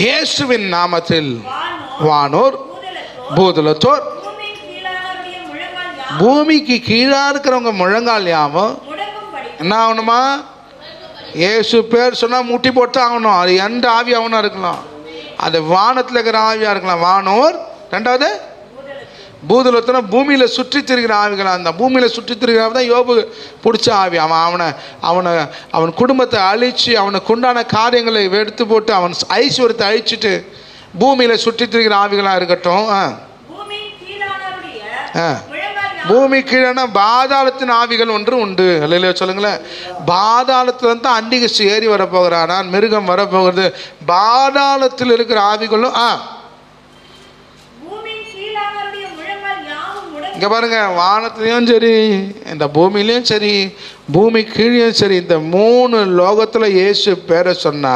இயேசுவின் நாமத்தில் வானோர் பூதலத்தோர் பூமிக்கு கீழா இருக்கிறவங்க முழங்கால் யாவும் என்ன ஆகணுமா? இயேசு பேர் சொன்னால் முட்டி போட்டு ஆகணும். அது எந்த ஆவி ஆகணும் இருக்கலாம், அது வானத்தில் இருக்கிற ஆவியாக இருக்கலாம். வானோர், ரெண்டாவது பூதலத்தோட பூமியில் சுற்றி திரிகிற ஆவிகள். அந்த பூமியில் சுற்றி திரிகிற ஆவி தான் யோபு பிடிச்ச ஆவி. அவன் குடும்பத்தை அழித்து அவனுக்கு உண்டான காரியங்களை எடுத்து போட்டு அவன் ஐஸ்வர்யத்தை அழிச்சிட்டு பூமியில் சுற்றி திரிகிற ஆவிகளாக இருக்கட்டும். பூமி கீழே பாதாளத்தின் ஆவிகள் ஒன்று உண்டு. இல்லையா சொல்லுங்களேன். பாதாளத்தில் தான் அண்டிகை ஏறி வரப்போகிறானா, மிருகம் வரப்போகிறது. பாதாளத்தில் இருக்கிற ஆவிகளும் இங்கே பாருங்க, வானத்துலேயும் சரி இந்த பூமியிலையும் சரி பூமி கீழேயும் சரி இந்த மூணு லோகத்தில் இயேசு பேரை சொன்னா